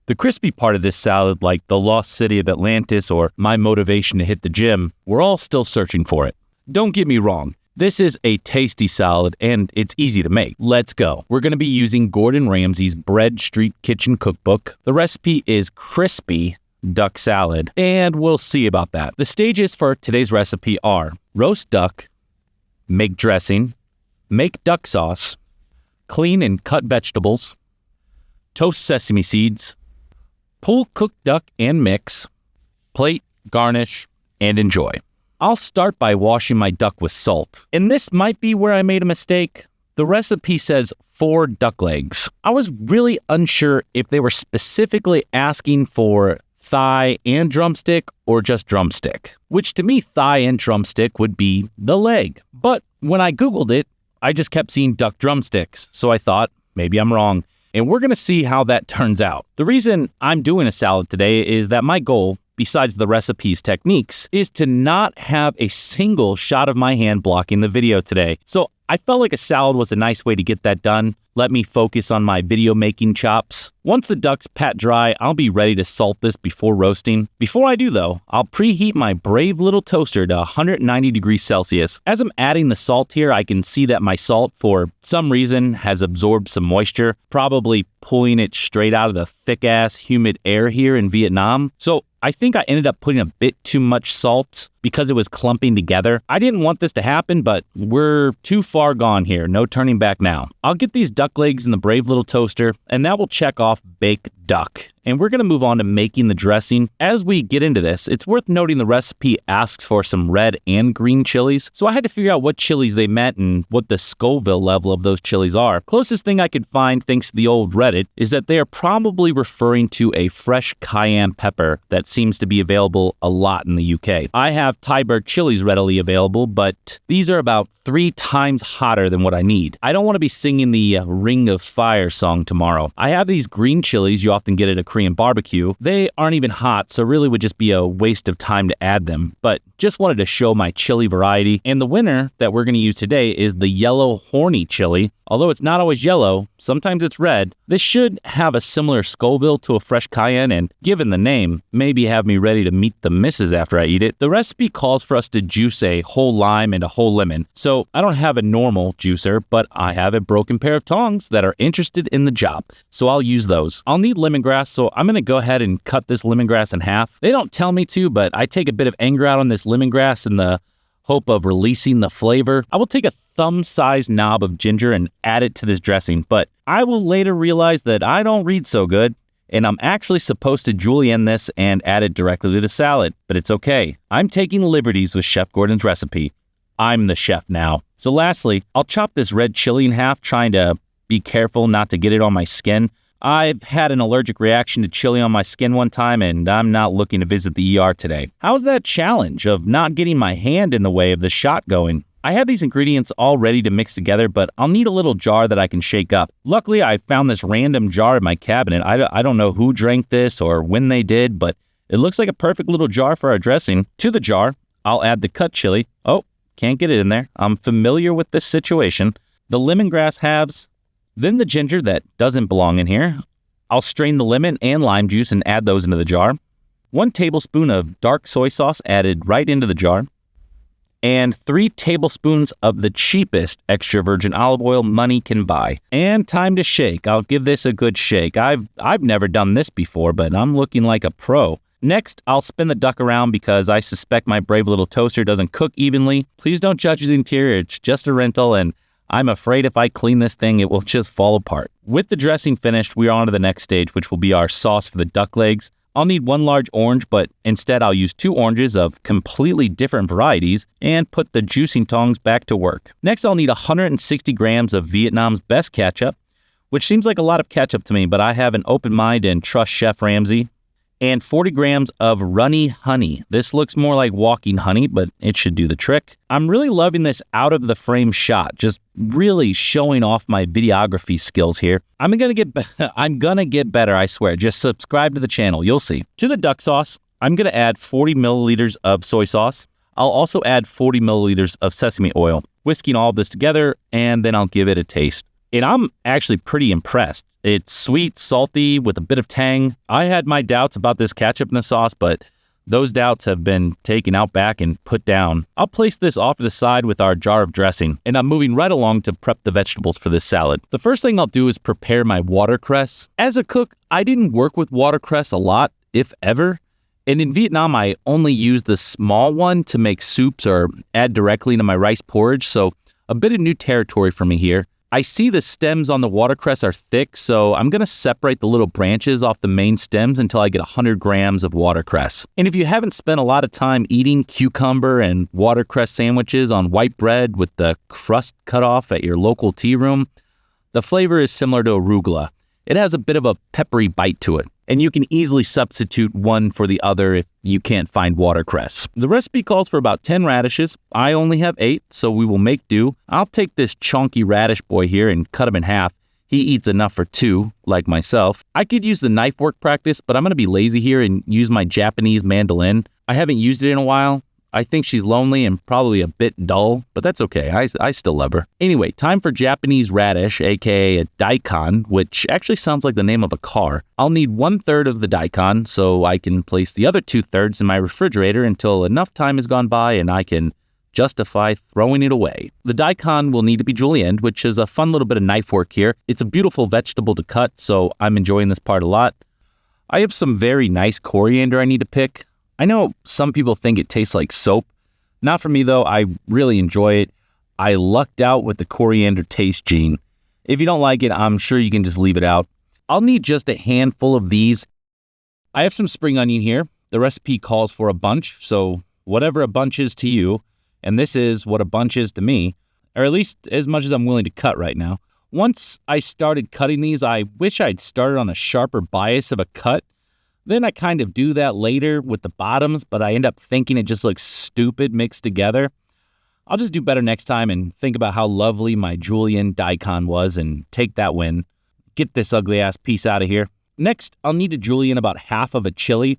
The crispy part of this salad, like the lost city of Atlantis or my motivation to hit the gym, we're all still searching for it. Don't get me wrong. This is a tasty salad, and it's easy to make. Let's go. We're going to be using Gordon Ramsay's Bread Street Kitchen Cookbook. The recipe is crispy duck salad, and we'll see about that. The stages for today's recipe are roast duck, make dressing, make duck sauce, clean and cut vegetables, toast sesame seeds, pull cooked duck and mix, plate, garnish, and enjoy. I'll start by washing my duck with salt. And this might be where I made a mistake. The recipe says 4 duck legs. I was really unsure if they were specifically asking for thigh and drumstick or just drumstick, which to me, thigh and drumstick would be the leg. But when I Googled it, I just kept seeing duck drumsticks. So I thought, maybe I'm wrong. And we're going to see how that turns out. The reason I'm doing a salad today is that my goal, besides the recipe's techniques, is to not have a single shot of my hand blocking the video today. So I felt like a salad was a nice way to get that done. Let me focus on my video making chops. Once the duck's pat dry, I'll be ready to salt this before roasting. Before I do though, I'll preheat my brave little toaster to 190 degrees Celsius. As I'm adding the salt here, I can see that my salt, for some reason, has absorbed some moisture, probably pulling it straight out of the thick-ass humid air here in Vietnam. So I think I ended up putting a bit too much salt because it was clumping together. I didn't want this to happen, but we're too far gone here. No turning back now. I'll get these duck legs in the brave little toaster, and that will check off baked duck. And we're going to move on to making the dressing. As we get into this, it's worth noting the recipe asks for some red and green chilies, so I had to figure out what chilies they meant and what the Scoville level of those chilies are. Closest thing I could find, thanks to the old Reddit, is that they are probably referring to a fresh cayenne pepper that seems to be available a lot in the UK. I have Thai-bird chilies readily available, but these are about 3 times hotter than what I need. I don't want to be singing the Ring of Fire song tomorrow. I have these green chilies you often get at a Korean barbecue. They aren't even hot, so really would just be a waste of time to add them, but just wanted to show my chili variety. And the winner that we're going to use today is the yellow horny chili. Although it's not always yellow, sometimes it's red. This should have a similar Scoville to a fresh cayenne, and given the name, maybe have me ready to meet the missus after I eat it. The recipe calls for us to juice a whole lime and a whole lemon, so I don't have a normal juicer, but I have a broken pair of tongs that are interested in the job, so I'll use those. I'll need lemongrass, so I'm going to go ahead and cut this lemongrass in half. They don't tell me to, but I take a bit of anger out on this lemongrass in the hope of releasing the flavor. I will take a thumb-sized knob of ginger and add it to this dressing, but I will later realize that I don't read so good, and I'm actually supposed to julienne this and add it directly to the salad, but it's okay. I'm taking liberties with Chef Gordon's recipe. I'm the chef now. So lastly, I'll chop this red chili in half, trying to be careful not to get it on my skin. I've had an allergic reaction to chili on my skin one time, and I'm not looking to visit the ER today. How's that challenge of not getting my hand in the way of the shot going? I have these ingredients all ready to mix together, but I'll need a little jar that I can shake up. Luckily, I found this random jar in my cabinet. I don't know who drank this or when they did, but it looks like a perfect little jar for our dressing. To the jar, I'll add the cut chili. Oh, can't get it in there. I'm familiar with this situation. The lemongrass halves, then the ginger that doesn't belong in here. I'll strain the lemon and lime juice and add those into the jar. 1 tablespoon of dark soy sauce added right into the jar. And 3 tablespoons of the cheapest extra virgin olive oil money can buy. And time to shake. I'll give this a good shake. I've never done this before, but I'm looking like a pro. Next, I'll spin the duck around because I suspect my brave little toaster doesn't cook evenly. Please don't judge the interior, it's just a rental, and I'm afraid if I clean this thing, it will just fall apart. With the dressing finished, we are on to the next stage, which will be our sauce for the duck legs. I'll need 1 large orange, but instead I'll use 2 oranges of completely different varieties and put the juicing tongs back to work. Next, I'll need 160 grams of Vietnam's best ketchup, which seems like a lot of ketchup to me, but I have an open mind and trust Chef Ramsay. And 40 grams of runny honey. This looks more like walking honey, but it should do the trick. I'm really loving this out of the frame shot, just really showing off my videography skills here. I'm gonna get better, I swear. Just subscribe to the channel, you'll see. To the duck sauce, I'm gonna add 40 milliliters of soy sauce. I'll also add 40 milliliters of sesame oil, whisking all of this together, and then I'll give it a taste. and I'm actually pretty impressed. It's sweet, salty, with a bit of tang. I had my doubts about this ketchup in the sauce, but those doubts have been taken out back and put down. I'll place this off to the side with our jar of dressing, and I'm moving right along to prep the vegetables for this salad. The first thing I'll do is prepare my watercress. As a cook, I didn't work with watercress a lot, if ever. And in Vietnam, I only use the small one to make soups or add directly into my rice porridge, so a bit of new territory for me here. I see the stems on the watercress are thick, so I'm going to separate the little branches off the main stems until I get 100 grams of watercress. And if you haven't spent a lot of time eating cucumber and watercress sandwiches on white bread with the crust cut off at your local tea room, the flavor is similar to arugula. It has a bit of a peppery bite to it, and you can easily substitute one for the other if you can't find watercress. The recipe calls for about 10 radishes. I only have 8, so we will make do. I'll take this chunky radish boy here and cut him in half. He eats enough for 2, like myself. I could use the knife work practice, but I'm going to be lazy here and use my Japanese mandolin. I haven't used it in a while. I think she's lonely and probably a bit dull, but that's okay. I still love her. Anyway, time for Japanese radish, aka a daikon, which actually sounds like the name of a car. I'll need 1/3 of the daikon so I can place the other 2/3 in my refrigerator until enough time has gone by and I can justify throwing it away. The daikon will need to be julienned, which is a fun little bit of knife work here. It's a beautiful vegetable to cut, so I'm enjoying this part a lot. I have some very nice coriander I need to pick. I know some people think it tastes like soap. Not for me though, I really enjoy it. I lucked out with the coriander taste gene. If you don't like it, I'm sure you can just leave it out. I'll need just a handful of these. I have some spring onion here. The recipe calls for a bunch, so whatever a bunch is to you, and this is what a bunch is to me, or at least as much as I'm willing to cut right now. Once I started cutting these, I wish I'd started on a sharper bias of a cut. Then I kind of do that later with the bottoms, but I end up thinking it just looks stupid mixed together. I'll just do better next time and think about how lovely my julienne daikon was and take that win. Get this ugly ass piece out of here. Next, I'll need to julienne about half of a chili.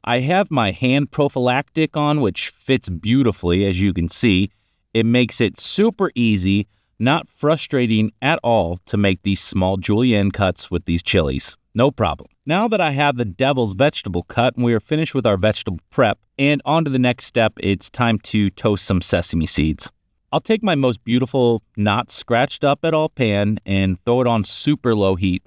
I have my hand prophylactic on, which fits beautifully, as you can see. It makes it super easy, not frustrating at all, to make these small julienne cuts with these chilies. No problem. Now that I have the devil's vegetable cut and we are finished with our vegetable prep and on to the next step, it's time to toast some sesame seeds. I'll take my most beautiful, not scratched up at all pan and throw it on super low heat.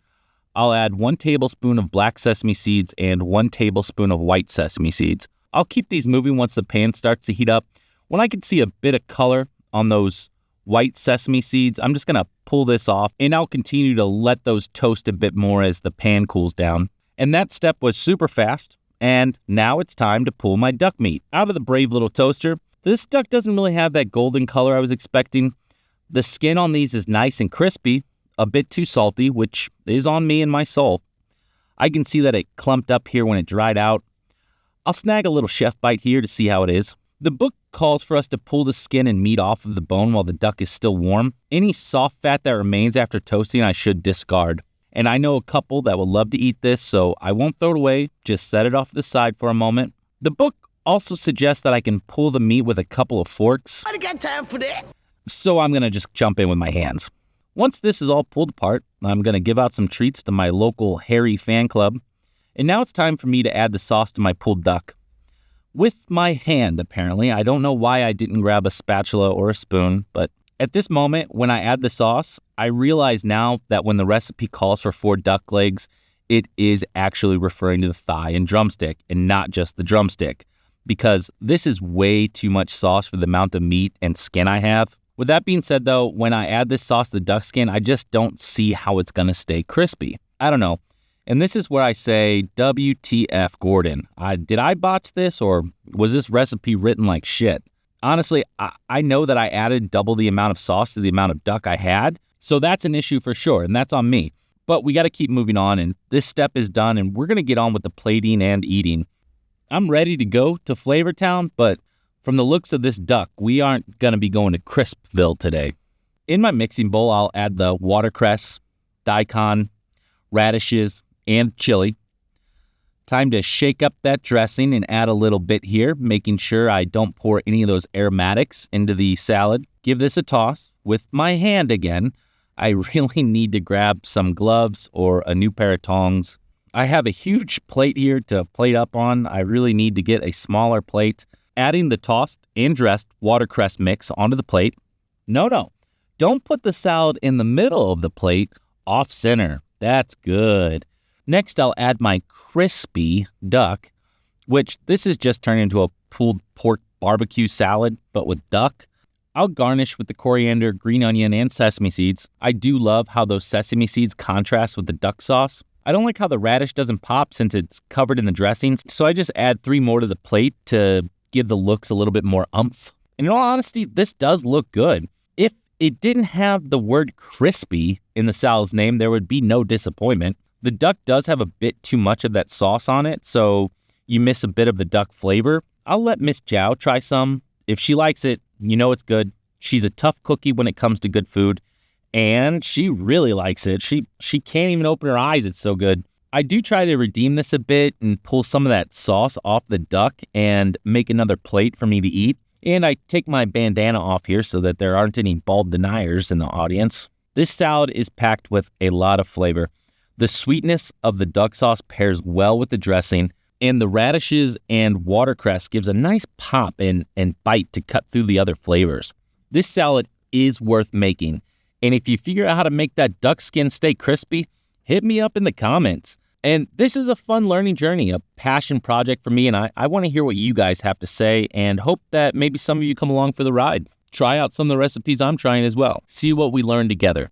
I'll add 1 tablespoon of black sesame seeds and 1 tablespoon of white sesame seeds. I'll keep these moving once the pan starts to heat up. When I can see a bit of color on those white sesame seeds, I'm just going to pull this off and I'll continue to let those toast a bit more as the pan cools down. And that step was super fast. And now it's time to pull my duck meat out of the brave little toaster. This duck doesn't really have that golden color I was expecting. The skin on these is nice and crispy, a bit too salty, which is on me and my soul. I can see that it clumped up here when it dried out. I'll snag a little chef bite here to see how it is. The book calls for us to pull the skin and meat off of the bone while the duck is still warm. Any soft fat that remains after toasting I should discard. And I know a couple that would love to eat this, so I won't throw it away, just set it off to the side for a moment. The book also suggests that I can pull the meat with a couple of forks. I got time for that. So I'm going to just jump in with my hands. Once this is all pulled apart, I'm going to give out some treats to my local hairy fan club. And now it's time for me to add the sauce to my pulled duck. With my hand, apparently. I don't know why I didn't grab a spatula or a spoon, but at this moment, when I add the sauce, I realize now that when the recipe calls for 4 duck legs, it is actually referring to the thigh and drumstick and not just the drumstick, because this is way too much sauce for the amount of meat and skin I have. With that being said, though, when I add this sauce to the duck skin, I just don't see how it's going to stay crispy. I don't know. And this is where I say, WTF, Gordon. Did I botch this, or was this recipe written like shit? Honestly, I know that I added double the amount of sauce to the amount of duck I had, so that's an issue for sure, and that's on me. But we got to keep moving on, and this step is done, and we're going to get on with the plating and eating. I'm ready to go to Flavor Town, but from the looks of this duck, we aren't going to be going to Crispville today. In my mixing bowl, I'll add the watercress, daikon, radishes, and chili. Time to shake up that dressing and add a little bit here, making sure I don't pour any of those aromatics into the salad. Give this a toss with my hand again. I really need to grab some gloves or a new pair of tongs. I have a huge plate here to plate up on. I really need to get a smaller plate. Adding the tossed and dressed watercress mix onto the plate. No. Don't put the salad in the middle of the plate, off center. That's good. Next, I'll add my crispy duck, which this is just turned into a pulled pork barbecue salad, but with duck. I'll garnish with the coriander, green onion, and sesame seeds. I do love how those sesame seeds contrast with the duck sauce. I don't like how the radish doesn't pop since it's covered in the dressings, so I just add 3 more to the plate to give the looks a little bit more umph. And in all honesty, this does look good. If it didn't have the word crispy in the salad's name, there would be no disappointment. The duck does have a bit too much of that sauce on it, so you miss a bit of the duck flavor. I'll let Miss Jiao try some. If she likes it, you know it's good. She's a tough cookie when it comes to good food. And she really likes it. She can't even open her eyes. It's so good. I do try to redeem this a bit and pull some of that sauce off the duck and make another plate for me to eat. And I take my bandana off here so that there aren't any bald deniers in the audience. This salad is packed with a lot of flavor. The sweetness of the duck sauce pairs well with the dressing, and the radishes and watercress gives a nice pop and bite to cut through the other flavors. This salad is worth making. And if you figure out how to make that duck skin stay crispy, hit me up in the comments. And this is a fun learning journey, a passion project for me, and I want to hear what you guys have to say and hope that maybe some of you come along for the ride. Try out some of the recipes I'm trying as well. See what we learn together.